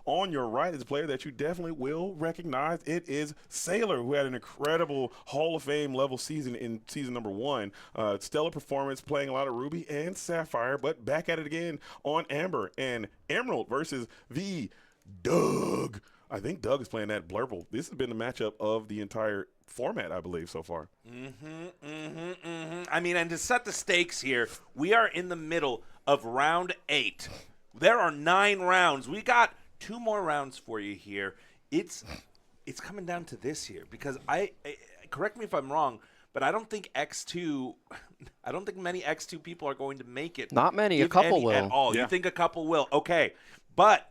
on your right is a player that you definitely will recognize. It is s4iler, who had an incredible Hall of Fame level season in season number 1. Stellar performance, playing a lot of Ruby and Sapphire, but back at it again on Amber and Emerald versus the Doug. I think Doug is playing that Blurple. This has been the matchup of the entire format, I believe, so far. I mean, and to set the stakes here, we are in the middle of round 8. There are 9 rounds. We got 2 more rounds for you here. It's coming down to this here because I correct me if I'm wrong, but I don't think X2. I don't think many X2 people are going to make it. Not many. A couple will. At all. Yeah. You think a couple will? Okay, but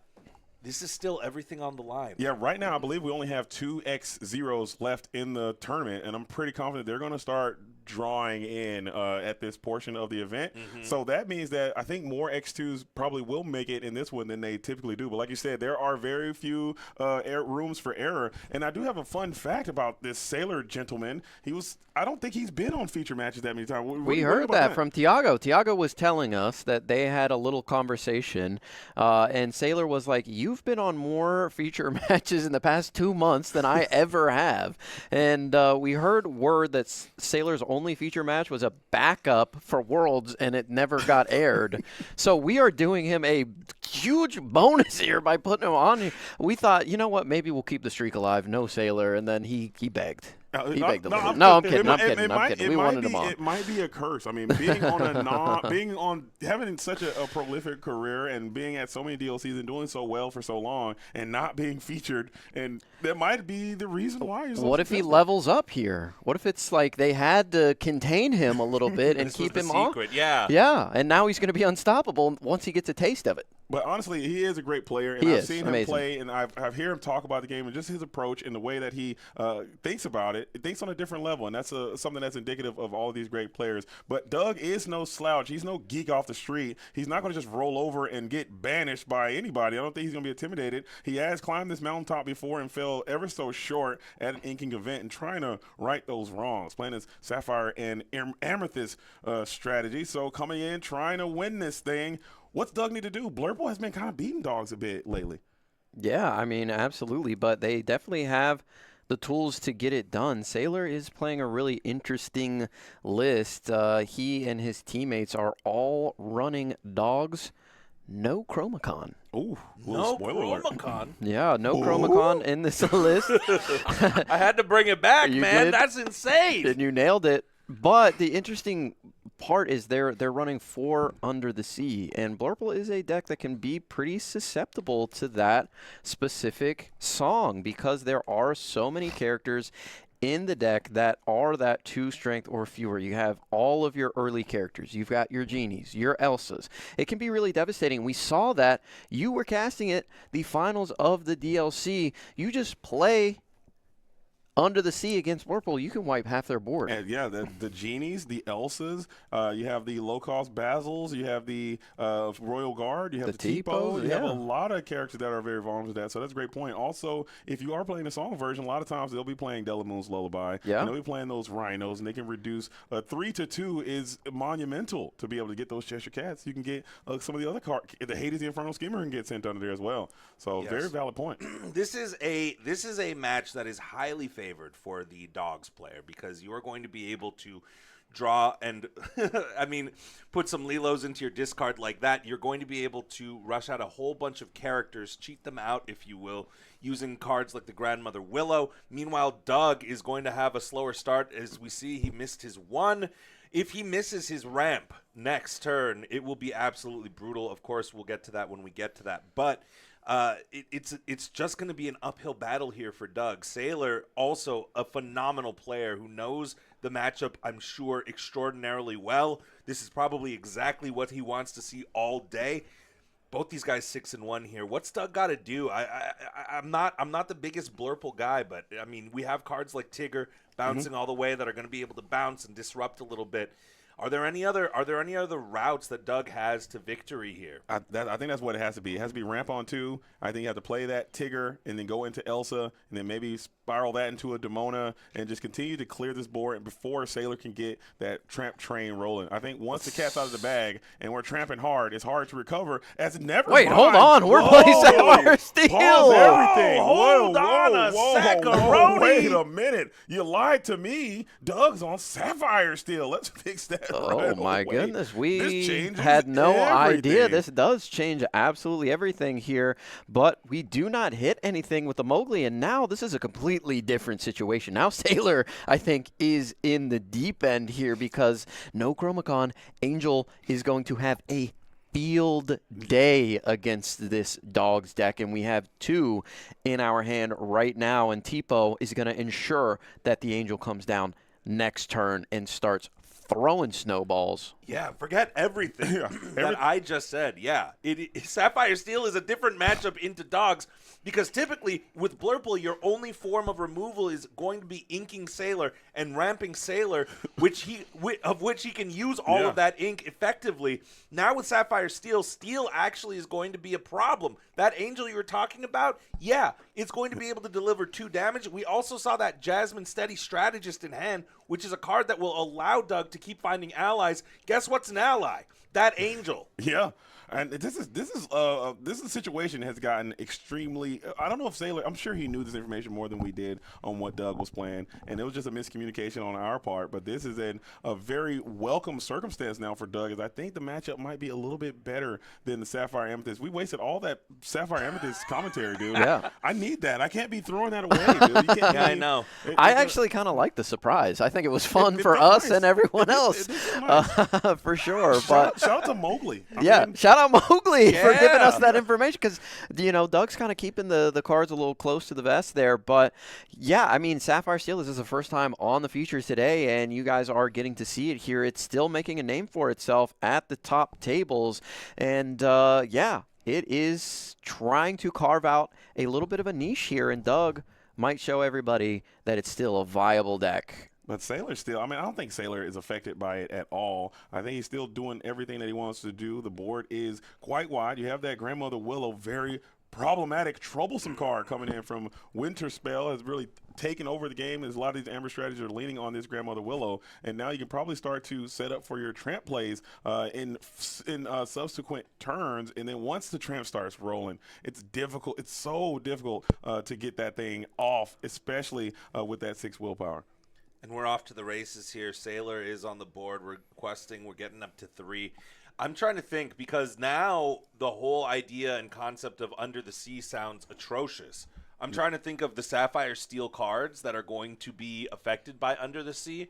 this is still everything on the line. Yeah, right now I believe we only have 2 X0s left in the tournament, and I'm pretty confident they're going to start drawing in at this portion of the event. So that means that I think more X2s probably will make it in this one than they typically do. But like you said, there are very few rooms for error. And I do have a fun fact about this s4iler gentleman. I don't think he's been on feature matches that many times. We heard that from Tiago. Tiago was telling us that they had a little conversation, and s4iler was like, "You've been on more feature matches in the past 2 months than I ever have." And we heard word that s4iler's only feature match was a backup for Worlds, and it never got aired. So we are doing him a huge bonus here by putting him on. We thought, you know what, maybe we'll keep the streak alive. No s4iler, and then he begged. He begged a little. No, I'm kidding. I'm kidding. We wanted him on. It might be a curse. I mean, being on having such a prolific career and being at so many DLCs and doing so well for so long and not being featured, and that might be the reason why. He's so what if he levels up here? What if it's like they had to contain him a little bit and keep him on? Yeah. Yeah, and now he's going to be unstoppable once he gets a taste of it. But honestly, he is a great player, and I've seen him play, and I've heard him talk about the game, and just his approach and the way that he thinks about it. It thinks on a different level, and that's something that's indicative of all of these great players. But Doug is no slouch. He's no geek off the street. He's not going to just roll over and get banished by anybody. I don't think he's going to be intimidated. He has climbed this mountaintop before and fell ever so short at an inking event and trying to right those wrongs, playing his Sapphire and Amethyst strategy. So coming in, trying to win this thing. What's Doug need to do? Blurple has been kind of beating dogs a bit lately. Yeah, I mean, absolutely. But they definitely have the tools to get it done. s4iler is playing a really interesting list. He and his teammates are all running dogs. No Chromacon. Ooh, no spoiler Chromacon. Yeah, no Chromacon in this list. I had to bring it back, man. Did. That's insane. And you nailed it. But the interesting part is they're running 4 Under the Sea, and Blurple is a deck that can be pretty susceptible to that specific song because there are so many characters in the deck that are that 2 strength or fewer. You have all of your early characters. You've got your Genies, your Elsas. It can be really devastating. We saw that. You were casting it the finals of the DLC. You just play Under the Sea against Blurple, you can wipe half their board. And yeah, the Genies, the Elsas, you have the low-cost Basils, you have the Royal Guard, you have the Tipo. You have a lot of characters that are very vulnerable to that, so that's a great point. Also, if you are playing the song version, a lot of times they'll be playing Delamoon's Lullaby. Yeah. And they'll be playing those Rhinos, and they can reduce 3 to 2 is monumental to be able to get those Cheshire Cats. You can get some of the other cards. The Hades the Infernal Schemer can get sent under there as well. So very valid point. This is a match that is highly favored for the Dogs player because you are going to be able to draw and I mean put some Lilos into your discard like that. You're going to be able to rush out a whole bunch of characters, cheat them out if you will, using cards like the Grandmother Willow. Meanwhile, Doug is going to have a slower start. As we see, he missed his 1. If he misses his ramp next turn, it will be absolutely brutal. Of course, we'll get to that when we get to that. But it's just going to be an uphill battle here for Doug. s4iler, also a phenomenal player who knows the matchup, I'm sure, extraordinarily well. This is probably exactly what he wants to see all day. Both these guys 6-1 here. What's Doug got to do? I'm not the biggest Blurple guy, but I mean we have cards like Tigger bouncing all the way that are going to be able to bounce and disrupt a little bit. Are there any other routes that Doug has to victory here? I think that's what it has to be. It has to be ramp on 2. I think you have to play that Tigger and then go into Elsa and then maybe spiral that into a Demona and just continue to clear this board before s4iler can get that tramp train rolling. I think once the cat's out of the bag and we're tramping hard, it's hard to recover as never. Wait, hold on. We're playing Sapphire Steel. Pause everything. Hold on a second. Wait a minute. You lied to me. Doug's on Sapphire Steel. Let's fix that. Oh, my goodness. We had had no idea. This does change absolutely everything here, but we do not hit anything with the Mowgli, and now this is a completely different situation. Now s4iler, I think, is in the deep end here because no Chromacon. Angel is going to have a field day against this Dogs deck, and we have 2 in our hand right now, and Tipo is going to ensure that the Angel comes down next turn and starts throwing snowballs. Yeah, forget everything that I just said. Yeah, Sapphire Steel is a different matchup into Dogs because typically with Blurple, your only form of removal is going to be inking s4iler and ramping s4iler, which he can use all of that ink effectively. Now with Sapphire Steel, Steel actually is going to be a problem. That Angel you were talking about, yeah, it's going to be able to deliver 2 damage. We also saw that Jasmine Steady Strategist in hand, which is a card that will allow Doug to keep finding allies. Guess what's an ally? That Angel. Yeah. And this situation has gotten extremely. I don't know if s4iler. I'm sure he knew this information more than we did on what Doug was playing, and it was just a miscommunication on our part. But this is a very welcome circumstance now for Doug, as I think the matchup might be a little bit better than the Sapphire Amethyst. We wasted all that Sapphire Amethyst commentary, dude. Yeah, I need that. I can't be throwing that away, dude. You can't I know. I actually kind of like the surprise. I think it was fun for us and everyone else, for sure. Shout out to Mowgli. Shout out Mowgli for giving us that information, because Doug's kind of keeping the cards a little close to the vest there. But yeah, I mean, Sapphire Steel, this is the first time on the features today, and you guys are getting to see it here. It's still making a name for itself at the top tables, and yeah, it is trying to carve out a little bit of a niche here, and Doug might show everybody that it's still a viable deck. But s4iler still, I mean, I don't think s4iler is affected by it at all. I think he's still doing everything that he wants to do. The board is quite wide. You have that Grandmother Willow, very problematic, troublesome card coming in from Winterspell, has really taken over the game, as a lot of these Amber strategies are leaning on this Grandmother Willow. And now you can probably start to set up for your tramp plays in subsequent turns. And then once the tramp starts rolling, it's difficult. It's so difficult to get that thing off, especially with that 6 willpower. And we're off to the races here. s4iler is on the board. We're questing. We're getting up to 3. I'm trying to think, because now the whole idea and concept of Under the Sea sounds atrocious. I'm trying to think of the Sapphire Steel cards that are going to be affected by Under the Sea.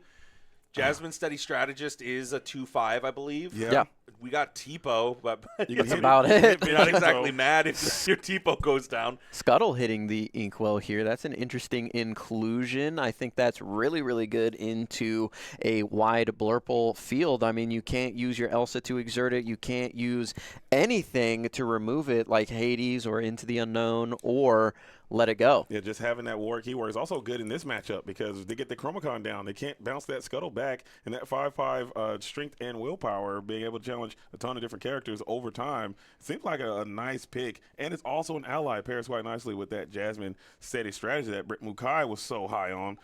Jasmine Steady Strategist is a 2/5, I believe. Yeah. We got Tipo, but that's about it. You're not exactly mad if your Tipo goes down. Scuttle hitting the Inkwell here. That's an interesting inclusion. I think that's really, really good into a wide Blurple field. I mean, you can't use your Elsa to exert it. You can't use anything to remove it, like Hades or Into the Unknown or let it go. Yeah, just having that war keyword is also good in this matchup, because they get the Chromacon down. They can't bounce that Scuttle back, and that 5/5 strength and willpower, being able to challenge a ton of different characters over time, seems like a nice pick. And it's also an ally. It pairs quite nicely with that Jasmine Steady Strategy that Brent Mukai was so high on.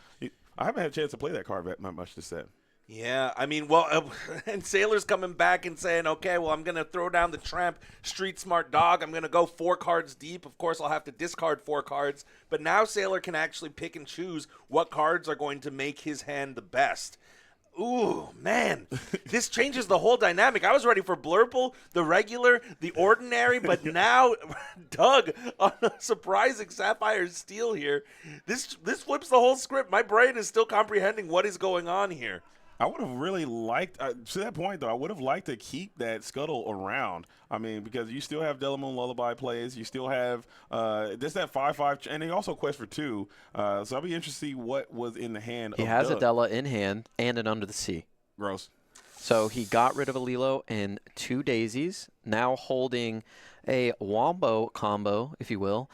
I haven't had a chance to play that card not much this set. Yeah, I mean, well, and s4iler's coming back and saying, okay, well, I'm going to throw down the Tramp Street Smart Dog. I'm going to go 4 cards deep. Of course, I'll have to discard 4 cards. But now s4iler can actually pick and choose what cards are going to make his hand the best. Ooh, man, this changes the whole dynamic. I was ready for Blurple, the regular, the ordinary, but now Doug on a surprising Sapphire Steel here. This flips the whole script. My brain is still comprehending what is going on here. I would have really liked, to that point, though, I would have liked to keep that Scuttle around. I mean, because you still have Delamoon Lullaby plays. You still have just that 5/5, and they also quest for 2. So I'll be interested to see what was in the hand He of has Doug. a Della in hand and an Under the Sea. Gross. So he got rid of a Lilo and 2 Daisies, now holding a Wombo combo, if you will.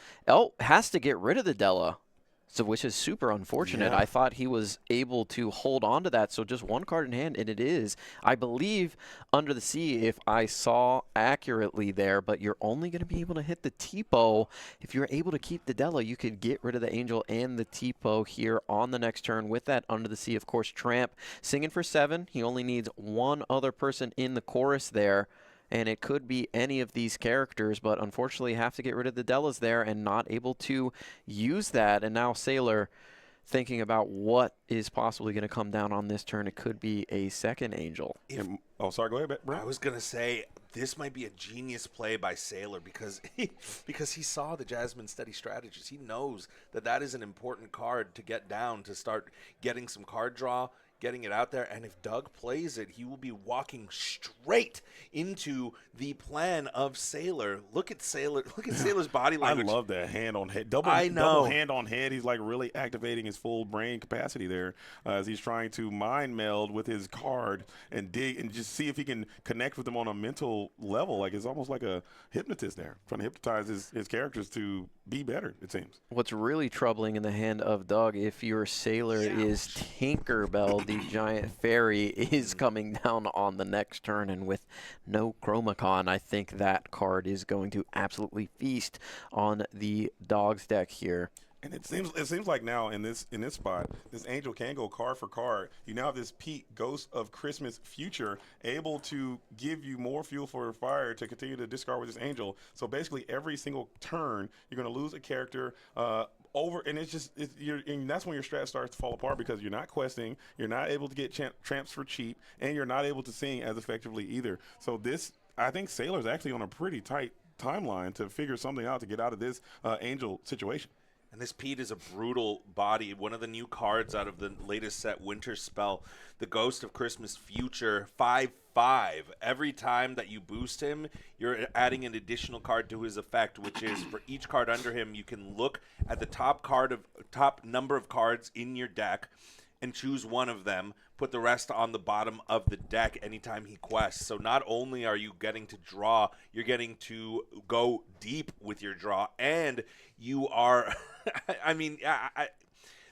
Has to get rid of the Della. So, which is super unfortunate. Yeah. I thought he was able to hold on to that. So just one card in hand, and it is, I believe, Under the Sea, if I saw accurately there, but you're only going to be able to hit the Tipo. If you're able to keep the Della, you could get rid of the Angel and the Tipo here on the next turn with that Under the Sea. Of course, Tramp singing for 7. He only needs one other person in the chorus there. And it could be any of these characters, but unfortunately have to get rid of the Dellas there and not able to use that. And now s4iler thinking about what is possibly going to come down on this turn. It could be a second Angel. Sorry, go ahead, Brent. I was going to say, this might be a genius play by s4iler because he saw the Jasmine Steady strategies. He knows that that is an important card to get down to start getting some card draw, getting it out there, and if Doug plays it, he will be walking straight into the plan of s4iler. Look at s4iler. Look at s4iler's body language. I love that hand on head. Double hand on head. He's like really activating his full brain capacity there as he's trying to mind meld with his card and dig and just see if he can connect with him on a mental level. Like it's almost like a hypnotist there, trying to hypnotize his characters to be better, it seems. What's really troubling in the hand of Doug, if your s4iler is Tinkerbell, the giant fairy, is coming down on the next turn, and with no Chromacon, I think that card is going to absolutely feast on the Dogs deck here. And it seems like now in this spot, this Angel can go card for card. You now have this Pete, Ghost of Christmas Future, able to give you more fuel for fire to continue to discard with this Angel. So basically, every single turn, you're going to lose a character over, and and that's when your strat starts to fall apart because you're not questing, you're not able to get tramps for cheap, and you're not able to sing as effectively either. So I think s4iler is actually on a pretty tight timeline to figure something out to get out of this Angel situation. And this Pete is a brutal body. One of the new cards out of the latest set, Winterspell, the Ghost of Christmas Future, 5/5. Every time that you boost him, you're adding an additional card to his effect, which is for each card under him, you can look at the top number of cards in your deck and choose one of them, put the rest on the bottom of the deck anytime he quests. So not only are you getting to draw, you're getting to go deep with your draw, and you are I mean,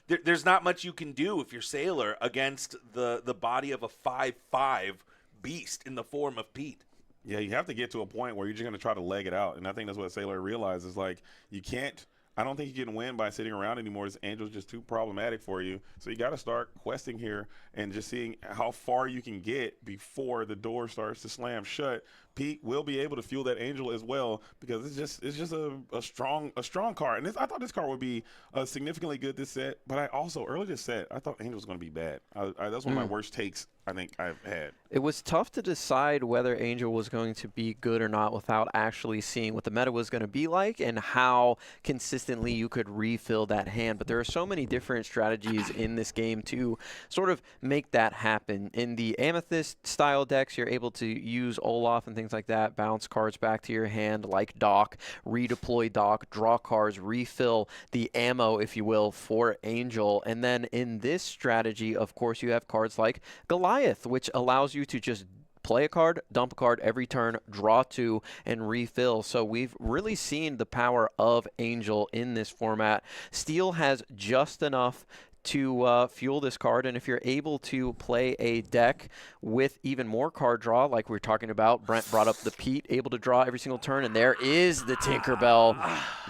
there's not much you can do if you're s4iler against the body of a 5/5 beast in the form of Pete. Yeah, you have to get to a point where you're just going to try to leg it out, and I think that's what s4iler realizes. Like, you can't. I don't think you can win by sitting around anymore. This Angel's just too problematic for you. So you got to start questing here and just seeing how far you can get before the door starts to slam shut. Pete will be able to fuel that Angel as well because it's just a strong card. And I thought this card would be significantly good this set, but I also earlier this set I thought Angel was going to be bad. That's one of my worst takes I think I've had. It was tough to decide whether Angel was going to be good or not without actually seeing what the meta was going to be like and how consistently you could refill that hand. But there are so many different strategies in this game to sort of make that happen. In the Amethyst style decks, you're able to use Olaf and things like that, bounce cards back to your hand like Doc, redeploy Doc, draw cards, refill the ammo, if you will, for Angel. And then in this strategy, of course, you have cards like Goliath, which allows you to just play a card, dump a card every turn, draw 2, and refill. So we've really seen the power of Angel in this format. Steel has just enough to fuel this card, and if you're able to play a deck with even more card draw, like we were talking about, Brent brought up the Pete, able to draw every single turn, and there is the Tinkerbell.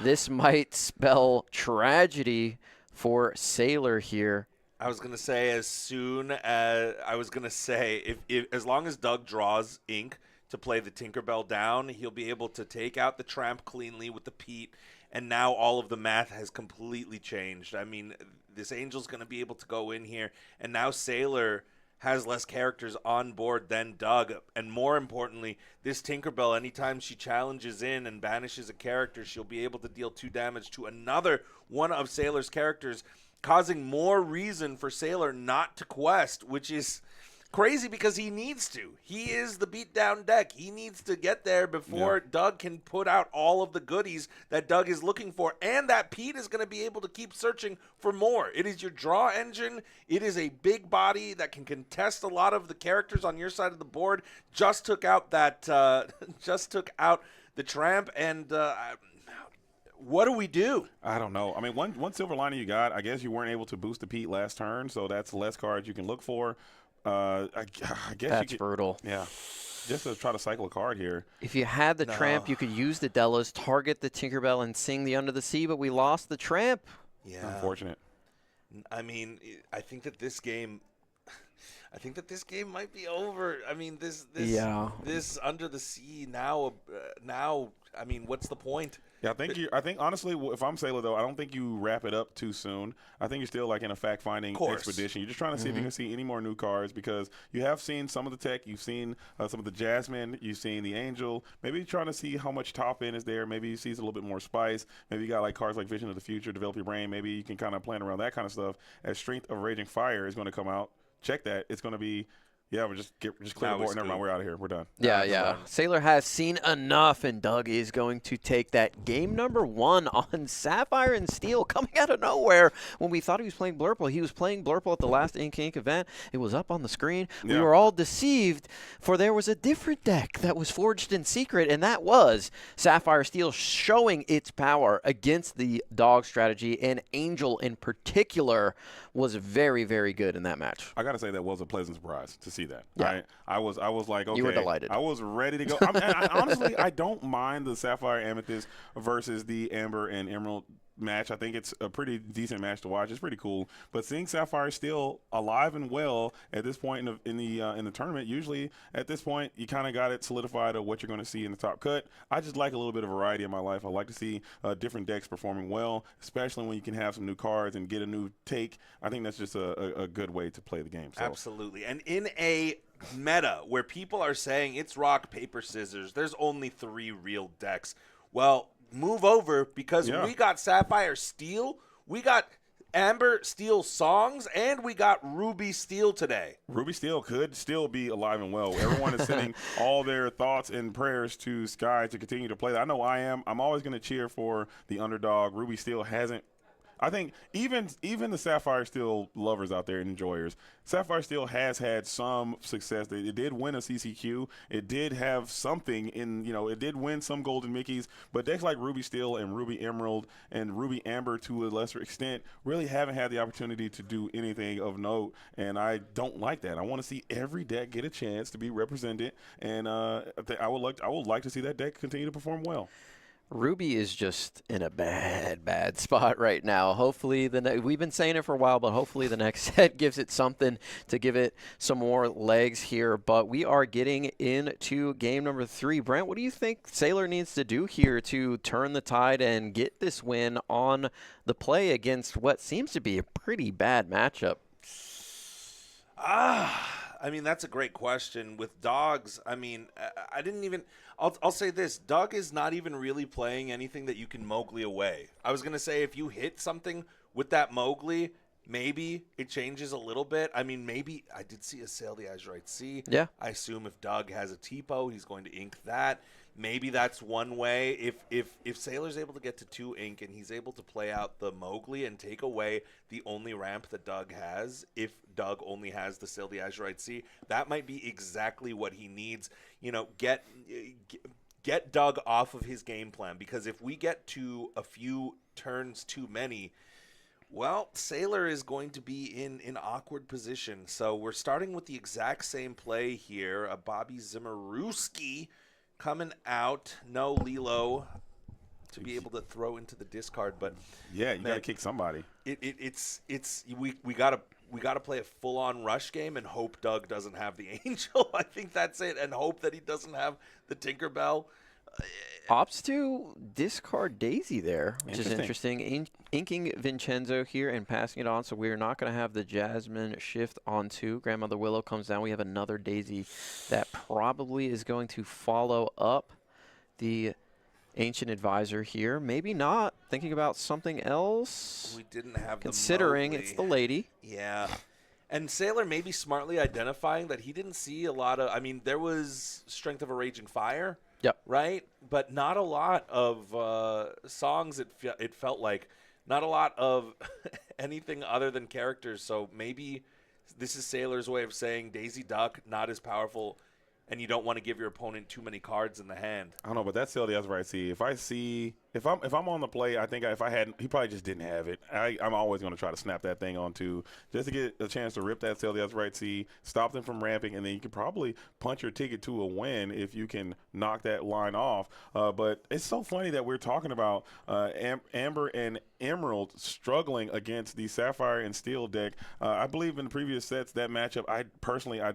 This might spell tragedy for s4iler here. I was gonna say as long as Doug draws ink to play the Tinkerbell down, he'll be able to take out the Tramp cleanly with the Pete, and now all of the math has completely changed. I mean, this Angel's gonna be able to go in here, and now s4iler has less characters on board than Doug, and more importantly, this Tinkerbell, anytime she challenges in and banishes a character, she'll be able to deal 2 damage to another one of s4iler's characters, causing more reason for s4iler not to quest, which is crazy because he needs to. He is the beatdown deck. He needs to get there before Doug can put out all of the goodies that Doug is looking for, and that Pete is going to be able to keep searching for more. It is your draw engine. It is a big body that can contest a lot of the characters on your side of the board. Just took out the Tramp, and What do we do? I don't know. I mean, one silver lining you got, I guess you weren't able to boost the Pete last turn, so that's less cards you can look for. I guess that's you could, brutal. Yeah. Just to try to cycle a card here. If you had the Tramp, you could use the Delos, target the Tinkerbell, and sing the Under the Sea, but we lost the Tramp. Yeah. Unfortunate. I mean, I think that this game might be over. I mean, this Under the Sea now. I mean, what's the point? Yeah, I think honestly, if I'm s4iler though, I don't think you wrap it up too soon. I think you're still like in a fact-finding expedition. You're just trying to see if you can see any more new cards because you have seen some of the tech. You've seen some of the Jasmine. You've seen the Angel. Maybe you're trying to see how much top end is there. Maybe you see a little bit more spice. Maybe you got like cards like Vision of the Future, Develop Your Brain. Maybe you can kind of plan around that kind of stuff. As Strength of Raging Fire is going to come out. Check that. It's going to be. Yeah, we're just clear the board. Never mind, we're out of here. We're done. Yeah. s4iler has seen enough, and Doug is going to take that game number 1 on Sapphire and Steel coming out of nowhere. When we thought he was playing Blurple, he was playing Blurple at the last Ink event. It was up on the screen. We were all deceived, for there was a different deck that was forged in secret, and that was Sapphire Steel showing its power against the Dog strategy, and Angel in particular was very, very good in that match. I got to say that was a pleasant surprise to see that. Yeah. I was like, okay. You were delighted. I was ready to go. Honestly, I don't mind the Sapphire Amethyst versus the Amber and Emerald match. I think it's a pretty decent match to watch. It's pretty cool. But seeing Sapphire still alive and well at this point in the tournament, usually at this point you kind of got it solidified of what you're going to see in the top cut. I just like a little bit of variety in my life. I like to see different decks performing well, especially when you can have some new cards and get a new take. I think that's just a good way to play the game. So. Absolutely. And in a meta where people are saying it's rock, paper, scissors, there's only 3 real decks. Well, move over because we got Sapphire Steel, we got Amber Steel Songs, and we got Ruby Steel today. Ruby Steel could still be alive and well. Everyone is sending all their thoughts and prayers to Sky to continue to play that. I know I am. I'm always going to cheer for the underdog. Ruby Steel hasn't. I think even the Sapphire Steel lovers out there and enjoyers, Sapphire Steel has had some success. It did win a CCQ. It did have something in, it did win some Golden Mickeys. But decks like Ruby Steel and Ruby Emerald and Ruby Amber to a lesser extent really haven't had the opportunity to do anything of note. And I don't like that. I want to see every deck get a chance to be represented. And I would like to see that deck continue to perform well. Ruby is just in a bad spot right now. Hopefully, we've been saying it for a while, but hopefully the next set gives it something to give it some more legs here. But we are getting into game number 3. Brent, what do you think s4iler needs to do here to turn the tide and get this win on the play against what seems to be a pretty bad matchup? I mean, that's a great question. With Dogs, I mean, I didn't even – I'll say this. Doug is not even really playing anything that you can Mowgli away. I was going to say if you hit something with that Mowgli, maybe it changes a little bit. I mean, maybe I did see a Sail the Azurite Sea. Yeah. I assume if Doug has a Tipo, he's going to ink that. Maybe that's one way. If s4iler's able to get to 2 ink and he's able to play out the Mowgli and take away the only ramp that Doug has, if Doug only has the Sail the Azurite Sea, that might be exactly what he needs. Get Doug off of his game plan, because if we get to a few turns too many, well, s4iler is going to be in an awkward position. So we're starting with the exact same play here. A Bobby Zimmerowski coming out, no Lilo to be able to throw into the discard, but yeah, you gotta kick somebody. We gotta play a full-on rush game and hope Doug doesn't have the Angel. I think that's it, and hope that he doesn't have the Tinkerbell. Opts to discard Daisy there, which is interesting. Inking Vincenzo here and passing it on, so we're not going to have the Jasmine shift onto. Grandmother Willow comes down. We have another Daisy that probably is going to follow up the Ancient Advisor here. Maybe not. Thinking about something else. We didn't have considering the it's the lady. Yeah. And s4iler maybe smartly identifying that he didn't see a lot of, I mean, there was Strength of a Raging Fire. Yep. Right? But not a lot of songs, it felt like. Not a lot of anything other than characters. So maybe this is s4iler's way of saying Daisy Duck, not as powerful, and you don't want to give your opponent too many cards in the hand. I don't know, but that's still the Azurite Sea. If I see If I'm on the play, I think if I hadn't, he probably just didn't have it. I'm always going to try to snap that thing on too, just to get a chance to rip that sail the other right sea, stop them from ramping, and then you can probably punch your ticket to a win if you can knock that line off. But it's so funny that we're talking about Amber and Emerald struggling against the Sapphire and Steel deck. I believe in the previous sets, that matchup, I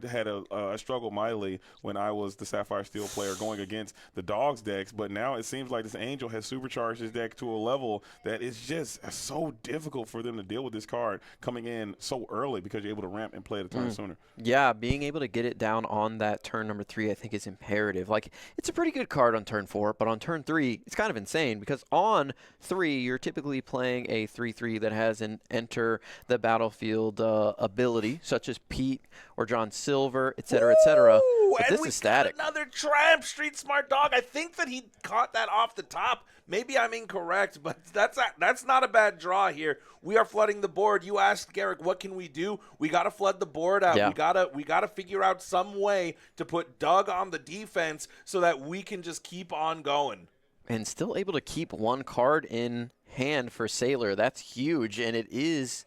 had I struggled mightily when I was the Sapphire Steel player going against the Dogs decks, but now it seems like this Angel has supercharged his deck to a level that it's just so difficult for them to deal with this card coming in so early because you're able to ramp and play it a turn sooner. Yeah, being able to get it down on that turn number 3, I think is imperative. Like, it's a pretty good card on turn 4, but on turn 3, it's kind of insane because on 3, you're typically playing a 3/3 that has an enter the battlefield ability, such as Pete or John Silver, etc., etc. But and this is static. Another tramp, Street Smart Dog. I think that he caught that off the top. Maybe I'm incorrect, but that's not a bad draw here. We are flooding the board. You asked Garrick, what can we do? We got to flood the board out. Yeah. We gotta figure out some way to put Doug on the defense so that we can just keep on going. And still able to keep one card in hand for s4iler. That's huge, and it is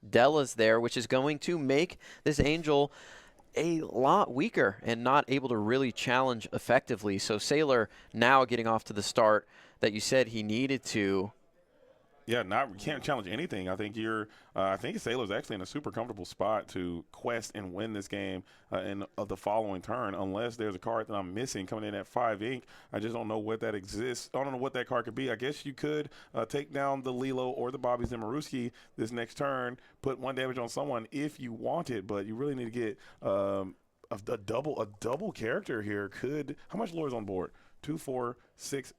Della's there, which is going to make this Angel a lot weaker and not able to really challenge effectively. So s4iler now getting off to the start that you said he needed to. Yeah, can't challenge anything. I think I think s4iler's actually in a super comfortable spot to quest and win this game in the following turn, unless there's a card that I'm missing coming in at 5 ink. I just don't know what that exists. I don't know what that card could be. I guess you could take down the Lilo or the Bobby Zimmerowski this next turn, put 1 damage on someone if you want it, but you really need to get a double character here. How much lore is on board? 2, 4, 6.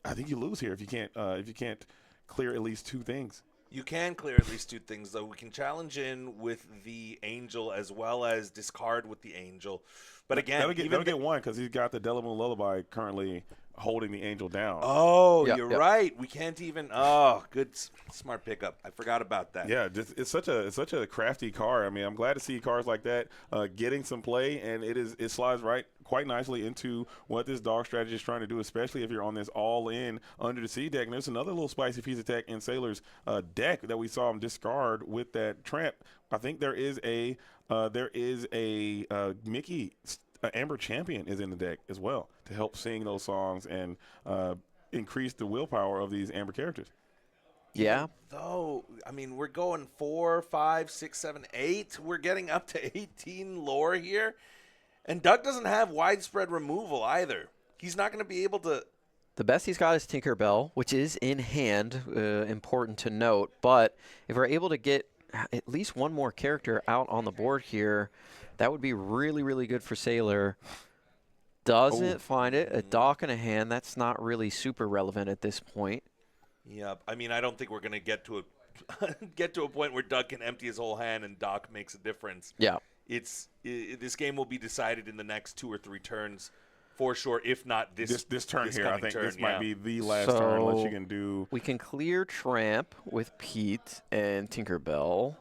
I think you lose here if you can't clear at least 2 things. You can clear at least 2 things, though. We can challenge in with the Angel as well as discard with the Angel. But again, that'll get 1 because he's got the Delamoon Lullaby currently holding the Angel down. Oh, you're right. We can't even. Oh, good, smart pickup. I forgot about that. Yeah, it's such a crafty card. I mean, I'm glad to see cards like that getting some play, and it slides right quite nicely into what this dog strategy is trying to do, especially if you're on this all-in under the sea deck. And there's another little spicy piece attack in s4iler's deck that we saw him discard with that tramp. I think there is a Mickey. Amber Champion is in the deck as well to help sing those songs and increase the willpower of these Amber characters. Yeah. Though, I mean, we're going 4, 5, 6, 7, 8. We're getting up to 18 lore here. And Doug doesn't have widespread removal either. He's not going to be able to. The best he's got is Tinkerbell, which is in hand, important to note. But if we're able to get at least 1 more character out on the board here, that would be really, really good for s4iler. Doesn't find it. A dock and a hand, that's not really super relevant at this point. Yeah, I mean, I don't think we're going to get to a point where Doug can empty his whole hand and Doc makes a difference. Yeah. This game will be decided in the next 2 or 3 turns for sure, if not this turn here. I think turn, this might be the last turn unless you can do. We can clear Tramp with Pete and Tinkerbell.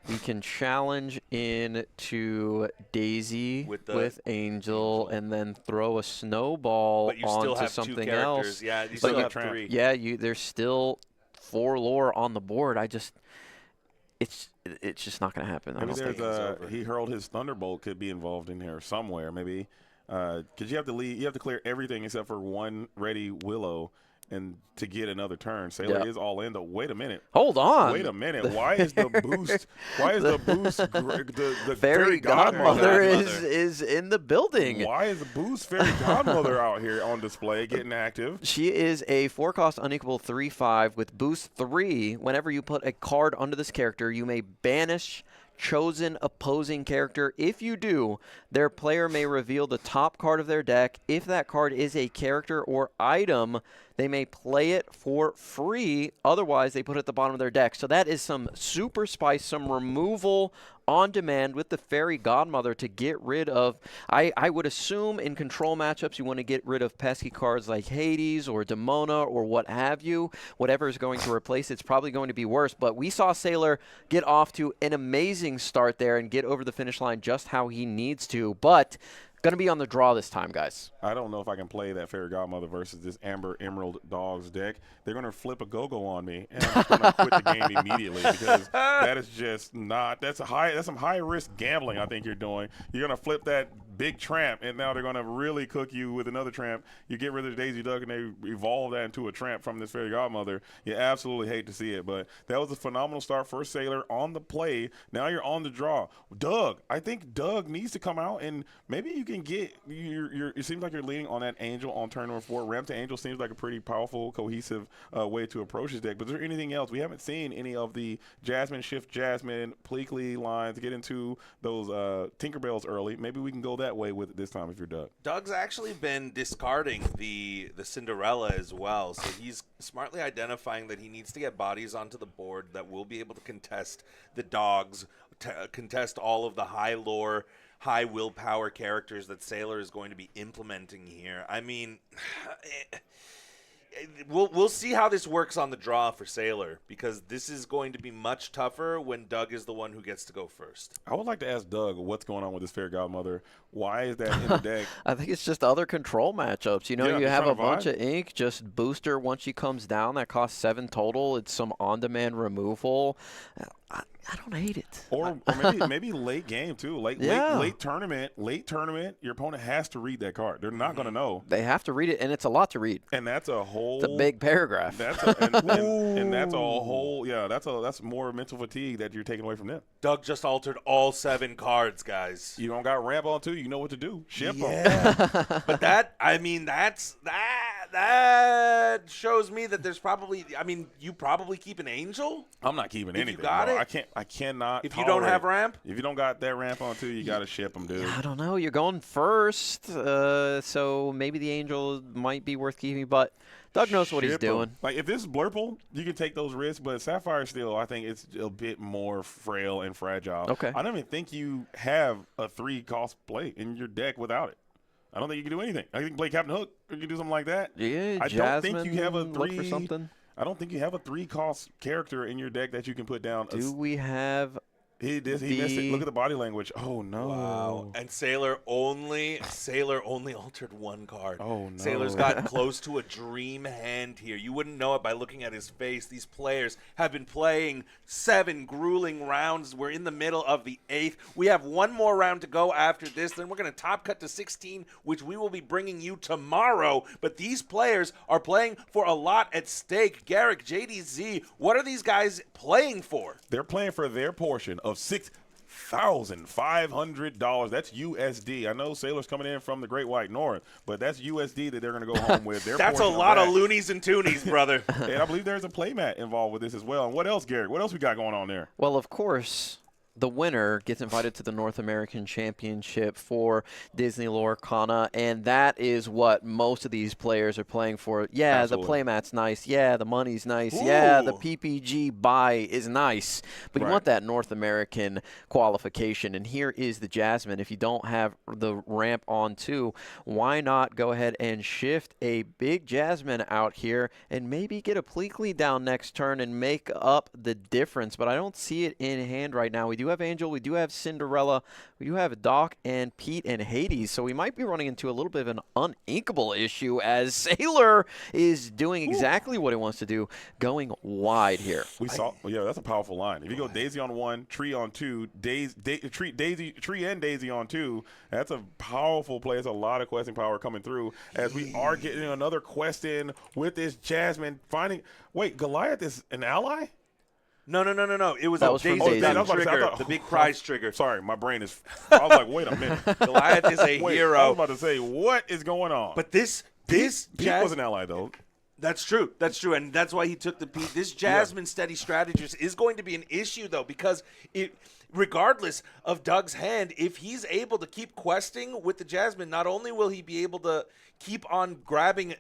We can challenge into Daisy with Angel and then throw a snowball onto something else. Yeah, you still have 3. Yeah, there's still 4 lore on the board. It's just not going to happen. Maybe he hurled his Thunderbolt could be involved in here somewhere. Maybe because you have to clear everything except for 1 ready Willow. And to get another turn, s4iler is all in. Though, wait a minute. Hold on. Wait a minute. Why is the boost? The fairy godmother is in the building? Why is the boost fairy godmother out here on display, getting active? She is a 4-cost unequal 3/5 with boost 3. Whenever you put a card under this character, you may banish chosen opposing character. If you do, their player may reveal the top card of their deck. If that card is a character or item, they may play it for free. Otherwise, they put it at the bottom of their deck. So that is some super spice, some removal on demand with the Fairy Godmother to get rid of. I would assume in control matchups you want to get rid of pesky cards like Hades or Demona or what have you. Whatever is going to replace it's probably going to be worse. But we saw s4iler get off to an amazing start there and get over the finish line just how he needs to. But Going to be on the draw this time, guys. I don't know if I can play that Fairy Godmother versus this Amber Emerald Dogs deck. They're going to flip a go-go on me, and I'm going to quit the game immediately because that is just not – that's some high-risk gambling I think you're doing. You're going to flip that big tramp, and now they're going to really cook you with another tramp. You get rid of the Daisy Duck, and they evolve that into a tramp from this Fairy Godmother. You absolutely hate to see it, but that was a phenomenal start for Sailor on the play. Now you're on the draw. Doug, I think Doug needs to come out, and maybe you can get – it seems like you're leaning on that Angel on turn number 4. Ramp to Angel seems like a pretty powerful, cohesive way to approach this deck. But is there anything else? We haven't seen any of the Jasmine, Shift Jasmine, Pleakley lines get into those Tinkerbells early. Maybe we can go that way with it this time if you're Doug. Doug's actually been discarding the Cinderella as well, so he's smartly identifying that he needs to get bodies onto the board that will be able to contest the dogs, contest all of the high lore, high willpower characters that Sailor is going to be implementing here. I mean, we'll see how this works on the draw for Sailor, because this is going to be much tougher when Doug is the one who gets to go first. I would like to ask Doug what's going on with this Fairy Godmother. Why is that in the deck? I think it's just other control matchups. You know, you have a bunch of ink, just booster once she comes down. That costs 7 total. It's some on-demand removal. I don't hate it. Or maybe late game too. Late tournament, your opponent has to read that card. They're not going to know. They have to read it, and it's a lot to read. And that's a whole. It's a big paragraph. That's and that's a whole. Yeah, that's more mental fatigue that you're taking away from them. Doug just altered all 7 cards, guys. You don't got ramp on 2. You know what to do. Ship them. But that shows me that there's probably. I mean, you probably keep an Angel. I'm not keeping anything. You got it. I cannot. If you don't have ramp? If you don't got that ramp on 2, you got to ship them, dude. I don't know. You're going first, so maybe the Angel might be worth keeping, but Doug knows what he's doing. Like, if this is Blurple, you can take those risks, but Sapphire still, I think it's a bit more frail and fragile. Okay. I don't even think you have a 3-cost play in your deck without it. I don't think you can do anything. I think play Captain Hook. You can do something like that. Yeah, I don't think you have a 3. Look for something. I don't think you have a 3-cost character in your deck that you can put down. Do we have? He missed it. Look at the body language. Oh no! Wow. And Sailor only altered 1 card. Oh no! Sailor's gotten close to a dream hand here. You wouldn't know it by looking at his face. These players have been playing 7 grueling rounds. We're in the middle of the 8th. We have 1 more round to go after this. Then we're going to top cut to 16, which we will be bringing you tomorrow. But these players are playing for a lot at stake. Garrick, JDZ, what are these guys playing for? They're playing for their portion of $6,500. That's USD. I know Sailor's coming in from the Great White North, but that's USD that they're going to go home with. That's a lot of loonies and toonies, brother. And I believe there's a playmat involved with this as well. And what else, Garrick? What else we got going on there? Well, of course, the winner gets invited to the North American Championship for Disney Lorcana, and that is what most of these players are playing for. Yeah, absolutely. The playmat's nice. Yeah, the money's nice. Ooh. Yeah, the PPG buy is nice. But you want that North American qualification, and here is the Jasmine. If you don't have the ramp on 2, why not go ahead and shift a big Jasmine out here and maybe get a Pleakley down next turn and make up the difference? But I don't see it in hand right now. We do have Angel, we do have Cinderella, we do have Doc and Pete and Hades, so we might be running into a little bit of an uninkable issue as Sailor is doing exactly what he wants to do, going wide here. Yeah, that's a powerful line. If you go Daisy on 1, Tree on 2, Tree and Daisy on 2, that's a powerful play. There's a lot of questing power coming through as we are getting another quest in with this Jasmine. Wait, Goliath is an ally? No. It was Daisy trigger, the big prize trigger. Sorry, my brain is – I was like, wait a minute. Goliath is a hero. I was about to say, what is going on? But this Pete was an ally, though. That's true, and that's why he took the Pete. This Jasmine steady strategist is going to be an issue, though, because regardless of Doug's hand, if he's able to keep questing with the Jasmine, not only will he be able to keep on grabbing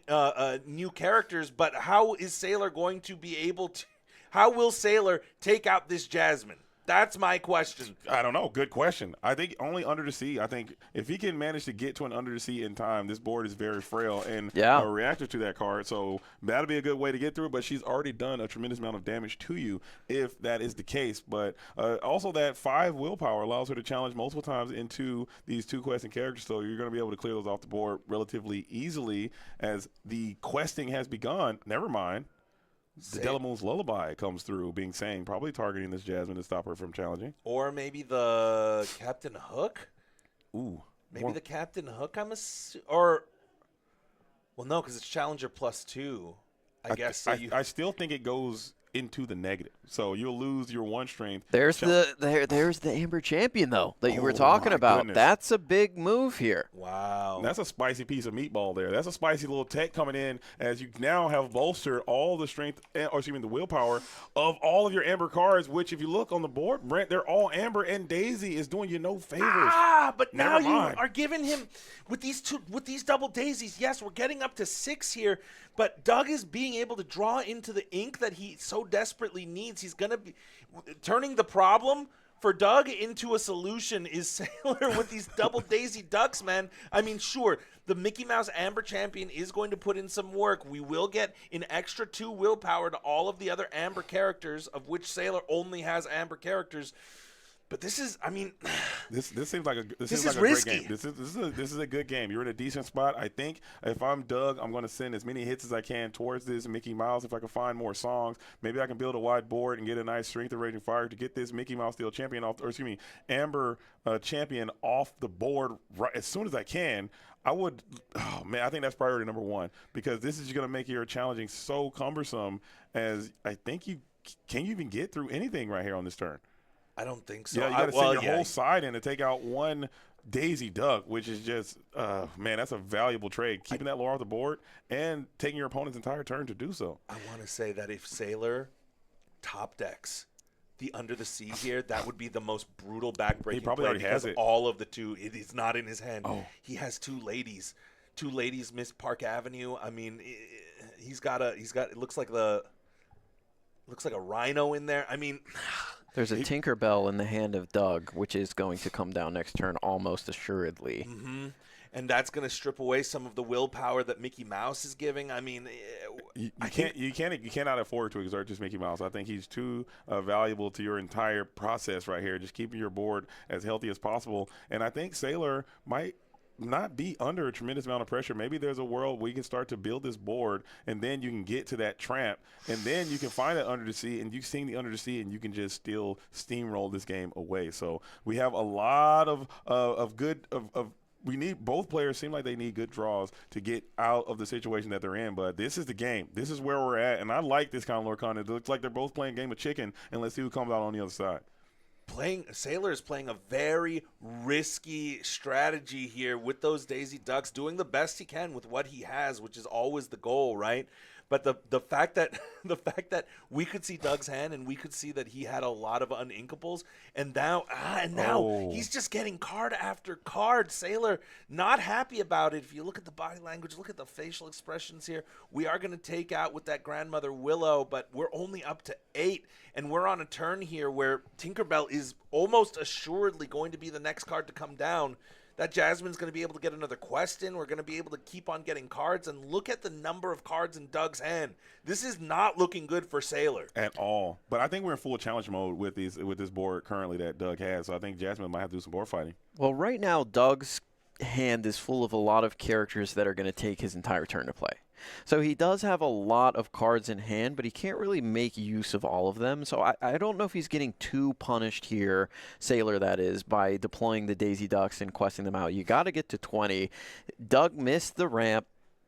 new characters, but how is Sailor going to be able to – how will Sailor take out this Jasmine? That's my question. I don't know. Good question. I think only Under the Sea. I think if he can manage to get to an Under the Sea in time, this board is very frail and a reactive to that card. So that'll be a good way to get through it. But she's already done a tremendous amount of damage to you if that is the case. But also that 5 willpower allows her to challenge multiple times into these 2 questing characters. So you're going to be able to clear those off the board relatively easily as the questing has begun. Never mind. The Delamoon's Lullaby comes through, being saying, probably targeting this Jasmine to stop her from challenging. Or maybe the Captain Hook? Ooh. Maybe the Captain Hook, or, well, no, because it's Challenger +2. I guess. So I still think it goes into the negative. So you'll lose your 1 strength. There's the Amber Champion, though, that you were talking about. Goodness. That's a big move here. Wow. That's a spicy piece of meatball there. That's a spicy little tech coming in as you now have bolstered all the strength, or excuse me, the willpower of all of your Amber cards, which if you look on the board, Brent, they're all Amber, and Daisy is doing you no favors. But now you are giving him with these double daisies. Yes, we're getting up to 6 here, but Doug is being able to draw into the ink that he so desperately needs. He's going to be turning the problem for Doug into a solution is Sailor with these double daisy ducks, man. I mean, sure, the Mickey Mouse Amber Champion is going to put in some work. We will get an extra 2 willpower to all of the other Amber characters, of which Sailor only has Amber characters. But this is, I mean, this seems like a risky. Great game. This is a good game. You're in a decent spot. I think if I'm Doug, I'm going to send as many hits as I can towards this Mickey Mouse. If I can find more songs, maybe I can build a wide board and get a nice Strength of Raging Fire to get this Mickey Mouse Steel Champion off, or excuse me, Amber Champion off the board right as soon as I can. I would, oh man, I think that's priority number 1 because this is going to make your challenging so cumbersome. As I think can you even get through anything right here on this turn? I don't think so. Yeah, you got to send your whole side in to take out 1 Daisy Duck, which is just, man, that's a valuable trade. Keeping that lore off the board and taking your opponent's entire turn to do so. I want to say that if Sailor top decks the Under the Sea here, that would be the most brutal backbreaking. He probably already has it. All of the 2, it is not in his hand. Oh. He has 2 ladies. 2 ladies miss Park Avenue. I mean, it looks like a rhino in there. I mean, there's a Tinkerbell in the hand of Doug, which is going to come down next turn almost assuredly. Mm-hmm. And that's going to strip away some of the willpower that Mickey Mouse is giving. I mean, you cannot afford to exert just Mickey Mouse. I think he's too valuable to your entire process right here. Just keeping your board as healthy as possible. And I think Sailor might not be under a tremendous amount of pressure. Maybe there's a world where you can start to build this board, and then you can get to that tramp, and then you can find it Under the Sea, and you can sing the Under the Sea, and you can just still steamroll this game away. So we have a lot of good we need, both players seem like they need good draws to get out of the situation that they're in, but this is the game. This is where we're at, and I like this kind of Lorcana. It looks like they're both playing game of chicken, and let's see who comes out on the other side. Sailor is playing a very risky strategy here with those Daisy Ducks, doing the best he can with what he has, which is always the goal, right? But the fact that we could see Doug's hand and we could see that he had a lot of uninkables, and now he's just getting card after card. Sailor not happy about it. If you look at the body language, look at the facial expressions here. We are going to take out with that Grandmother Willow, but we're only up to 8, and we're on a turn here where Tinkerbell is almost assuredly going to be the next card to come down. That Jasmine's going to be able to get another quest in. We're going to be able to keep on getting cards. And look at the number of cards in Doug's hand. This is not looking good for Sailor. At all. But I think we're in full challenge mode with this board currently that Doug has. So I think Jasmine might have to do some board fighting. Well, right now, Doug's hand is full of a lot of characters that are going to take his entire turn to play. So he does have a lot of cards in hand, but he can't really make use of all of them. So I don't know if he's getting too punished here, Sailor that is, by deploying the Daisy Ducks and questing them out. You got to get to 20. Doug missed the ramp.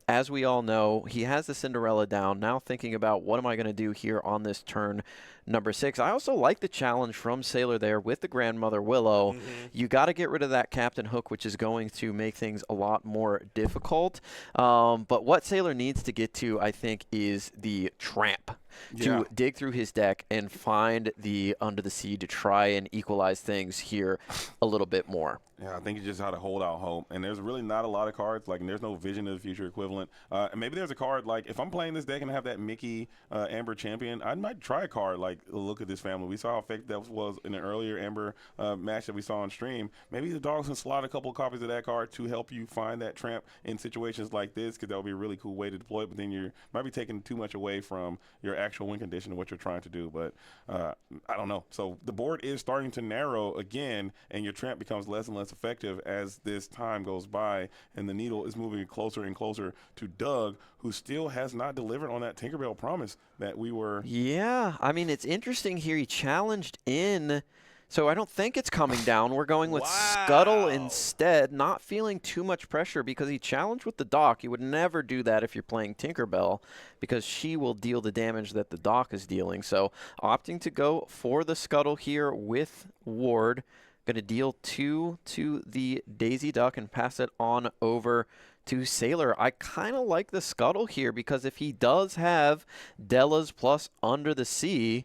As we all know, he has the Cinderella down. Now thinking about what am I going to do here on this turn number 6. I also like the challenge from Sailor there with the Grandmother Willow. Mm-hmm. You got to get rid of that Captain Hook, which is going to make things a lot more difficult. But what Sailor needs to get to, I think, is the tramp. to dig through his deck and find the Under the Sea to try and equalize things here a little bit more. Yeah, I think you just had to hold out hope. And there's really not a lot of cards. Like, there's no Vision of the Future equivalent. And maybe there's a card, like, if I'm playing this deck and I have that Mickey Amber Champion, I might try a card like Look at This Family. We saw how effective that was in an earlier Amber match that we saw on stream. Maybe the dogs can slot a couple of copies of that card to help you find that tramp in situations like this, because that would be a really cool way to deploy it. But then you might be taking too much away from your actual win condition of what you're trying to do. But I don't know. So the board is starting to narrow again, and your tramp becomes less and less effective as this time goes by, and the needle is moving closer and closer to Doug, who still has not delivered on that Tinkerbell promise that we were. Yeah, I mean, it's interesting here. He challenged in, so I don't think it's coming down. We're going with Scuttle instead, not feeling too much pressure because he challenged with the Dock. You would never do that if you're playing Tinkerbell because she will deal the damage that the Dock is dealing. So opting to go for the Scuttle here with Ward. Going to deal 2 to the Daisy Duck and pass it on over to s4iler. I kind of like the Scuttle here because if he does have Della's plus Under the Sea,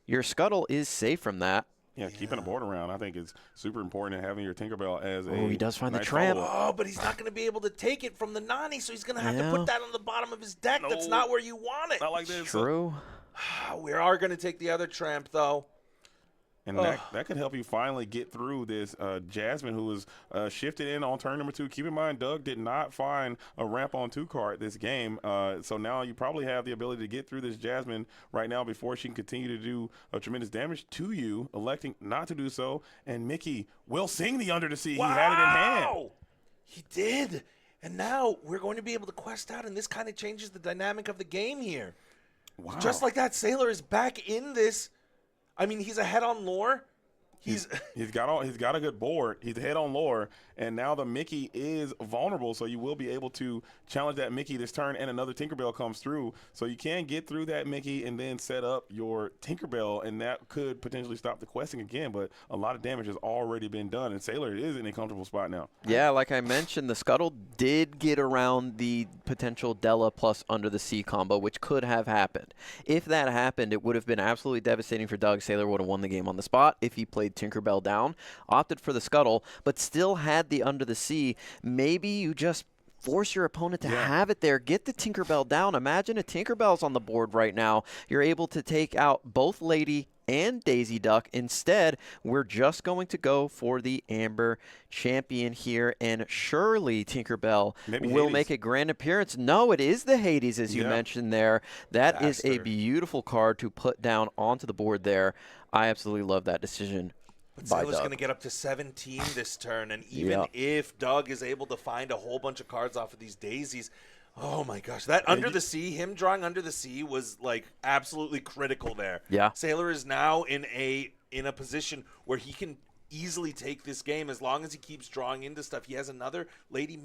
your Scuttle is safe from that. Yeah, keeping a board around, I think, is super important, and having your Tinkerbell as a. Oh, he does find nice the tramp. Oh, but he's not going to be able to take it from the Nani, so he's going to have to put that on the bottom of his deck. No, that's not where you want it. Not like this. True. We are going to take the other tramp, though. And that could help you finally get through this Jasmine, who was shifted in on turn number 2. Keep in mind, Doug did not find a ramp on 2 card this game. So now you probably have the ability to get through this Jasmine right now before she can continue to do tremendous damage to you, electing not to do so. And Mickey will sing the Under the Sea. Wow! He had it in hand. He did. And now we're going to be able to quest out, and this kind of changes the dynamic of the game here. Wow. Just like that, s4iler is back in this. I mean, he's ahead on lore. He's got a good board. He's ahead on lore, and now the Mickey is vulnerable, so you will be able to challenge that Mickey this turn, and another Tinkerbell comes through. So you can get through that Mickey and then set up your Tinkerbell, and that could potentially stop the questing again, but a lot of damage has already been done, and s4iler is in a comfortable spot now. Yeah, like I mentioned, the Scuttle did get around the potential Della plus Under the Sea combo, which could have happened. If that happened, it would have been absolutely devastating for Doug. s4iler would have won the game on the spot if he played Tinkerbell down, opted for the Scuttle, but still had the Under the Sea. Maybe you just force your opponent to have it there. Get the Tinkerbell down. Imagine a Tinkerbell's on the board right now. You're able to take out both Lady and Daisy Duck. Instead, we're just going to go for the Amber Champion here, and surely Tinkerbell will make a grand appearance. No, it is the Hades, as you mentioned there. That is a beautiful card to put down onto the board there. I absolutely love that decision. But s4iler's going to get up to 17 this turn, and even if Doug is able to find a whole bunch of cards off of these daisies, oh my gosh, that Under the Sea, him drawing Under the Sea was like absolutely critical there. Yeah. s4iler is now in a position where he can easily take this game as long as he keeps drawing into stuff. He has another Lady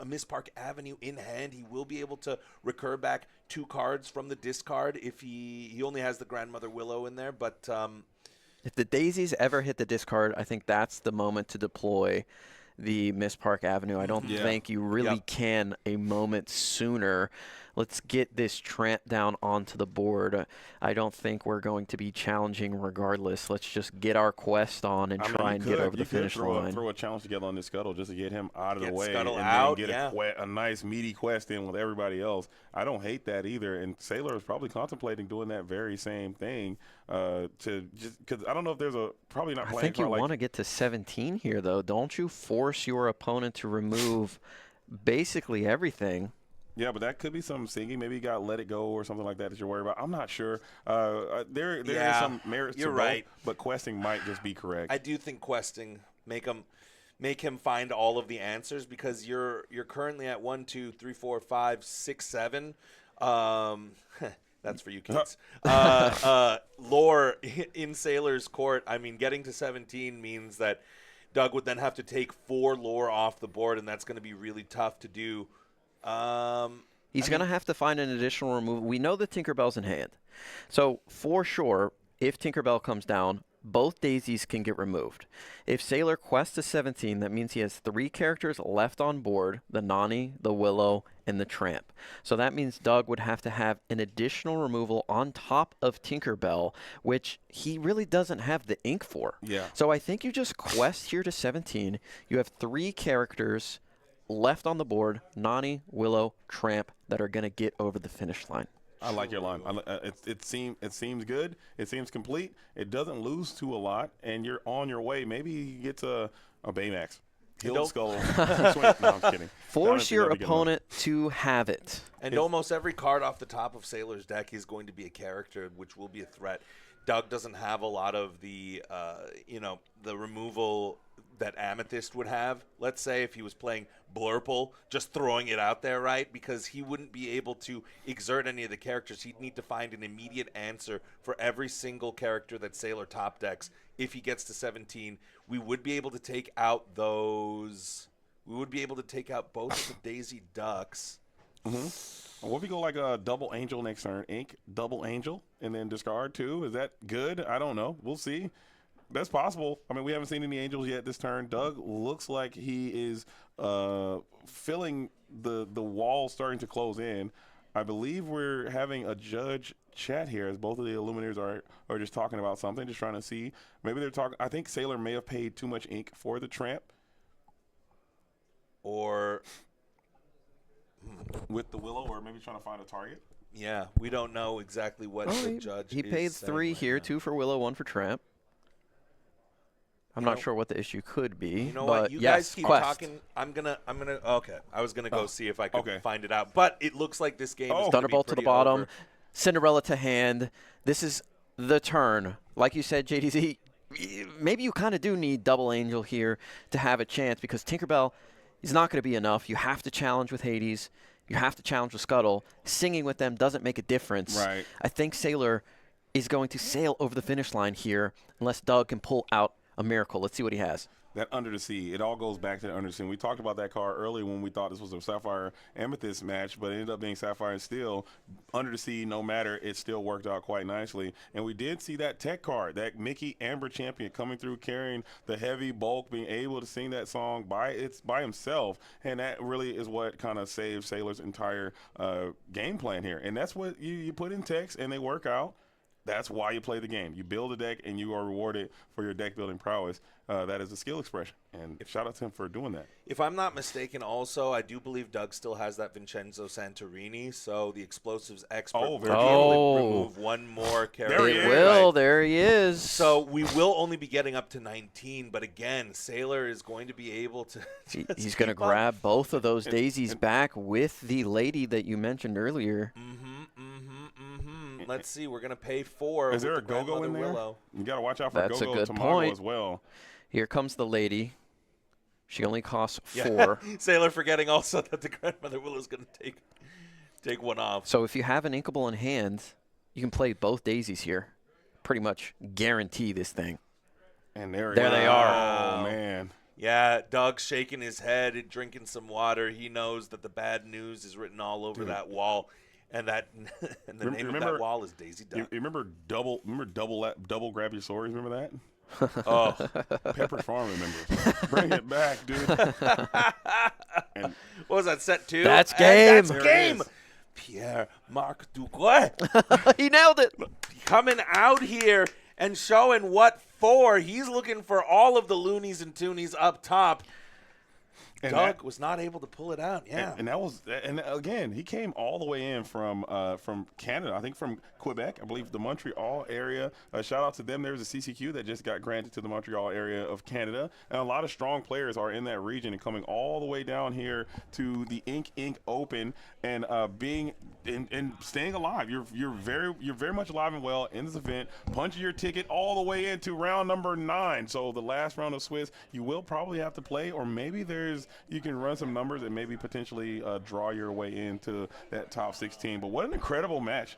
Miss Park Avenue in hand. He will be able to recur back 2 cards from the discard if he only has the Grandmother Willow in there, but if the daisies ever hit the discard, I think that's the moment to deploy the Miss Park Avenue. I don't think you really can a moment sooner. Let's get this tramp down onto the board. I don't think we're going to be challenging regardless. Let's just get our quest on and try and get over the finish line. Throw a challenge together on this Scuttle just to get him out of the way Scuttle and out, then get a nice meaty quest in with everybody else. I don't hate that either. And s4iler is probably contemplating doing that very same thing because I don't know if there's probably not playing. I think you want to get to 17 here, though. Don't you force your opponent to remove basically everything. Yeah, but that could be some singing. Maybe you got Let It Go or something like that you're worried about. I'm not sure. There is some merits to both, but questing might just be correct. I do think questing make him find all of the answers because you're currently at 1, 2, 3, 4, 5, 6, 7. That's for you kids. Lore in s4iler's court. I mean, getting to 17 means that Doug would then have to take 4 lore off the board, and that's going to be really tough to do. He's going to have to find an additional removal. We know that Tinkerbell's in hand. So, for sure, if Tinkerbell comes down, both daisies can get removed. If s4iler quests to 17, that means he has 3 characters left on board, the Nani, the Willow, and the Tramp. So that means Doug would have to have an additional removal on top of Tinkerbell, which he really doesn't have the ink for. Yeah. So I think you just quest here to 17. You have 3 characters left on the board, Nani, Willow, Tramp, that are going to get over the finish line. I like your line. It seems good. It seems complete. It doesn't lose to a lot, and you're on your way. Maybe you get to a Baymax. Hill Skull. No, I'm kidding. Force your opponent to have it. And almost every card off the top of s4iler's deck is going to be a character, which will be a threat. Doug doesn't have a lot of the, the removal that Amethyst would have. Let's say if he was playing Blurple, just throwing it out there, right? Because he wouldn't be able to exert any of the characters. He'd need to find an immediate answer for every single character that s4iler top decks. If he gets to 17, we would be able to take out those. We would be able to take out both of the Daisy Ducks. Mm-hmm. What if we go like a double Angel next turn? Ink, double Angel, and then discard 2? Is that good? I don't know. We'll see. That's possible. I mean, we haven't seen any Angels yet this turn. Doug looks like he is feeling the wall starting to close in. I believe we're having a judge chat here as both of the Illuminators are just talking about something, just trying to see. Maybe they're talking. I think s4iler may have paid too much ink for the Tramp. Or with the Willow, or maybe trying to find a target. Yeah, we don't know exactly what the judge He paid 3 here, 2 for Willow, 1 for Tramp. I'm not sure what the issue could be. You know but what? You yes, guys keep quest. talking. I'm gonna. Okay, I was gonna go see if I could find it out, but it looks like this game is Thunderbolt to the bottom, over. Cinderella to hand. This is the turn. Like you said, JDZ, maybe you kind of do need double Angel here to have a chance because Tinkerbell is not going to be enough. You have to challenge with Hades. You have to challenge with Scuttle. Singing with them doesn't make a difference. Right. I think s4iler is going to sail over the finish line here unless Doug can pull out a miracle. Let's see what he has. That Under the Sea, it all goes back to the Under the Sea. We talked about that card earlier when we thought this was a Sapphire Amethyst match, but it ended up being Sapphire and Steel. Under the Sea, no matter, it still worked out quite nicely. And we did see that tech card, that Mickey Amber Champion coming through carrying the heavy bulk, being able to sing that song by himself. And that really is what kind of saved s4iler's entire game plan here. And that's what you put in text and they work out. That's why you play the game. You build a deck, and you are rewarded for your deck-building prowess. That is a skill expression, and shout out to him for doing that. If I'm not mistaken, also, I do believe Doug still has that Vincenzo Santorini, so the explosives expert will be able to remove 1 more character. There he is. So we will only be getting up to 19, but again, s4iler is going to be able to He's going to grab both of those daisies back with the lady that you mentioned earlier. Let's see. We're going to pay 4. Is there a go-go in there? Willow. You got to watch out for That's go-go a good tomorrow point. as well. Here comes the lady. She only costs 4. s4iler forgetting also that the grandmother Willow is going to take 1 off. So if you have an Inkable in hand, you can play both daisies here. Pretty much guarantee this thing. And there they are. Oh, man. Yeah, Doug's shaking his head and drinking some water. He knows that the bad news is written all over that wall. And the name of that wall is Daisy Duck. You remember double grab your swords? Remember that? Oh, Pepperidge Farm remembers. Bring it back, dude. And what was that, set 2? That's game. That's game. Pierre-Marc Duguay. He nailed it. Coming out here and showing what for. He's looking for all of the loonies and toonies up top. And Doug was not able to pull it out. Yeah, and that was, and again, he came all the way in from Canada. I think from Quebec, I believe the Montreal area. Shout out to them. There's a CCQ that just got granted to the Montreal area of Canada, and a lot of strong players are in that region and coming all the way down here to the Ink Open and being and staying alive. You're very much alive and well in this event. Punching your ticket all the way into round number 9. So the last round of Swiss, you will probably have to play, or maybe you can run some numbers and maybe potentially draw your way into that top 16. But what an incredible match.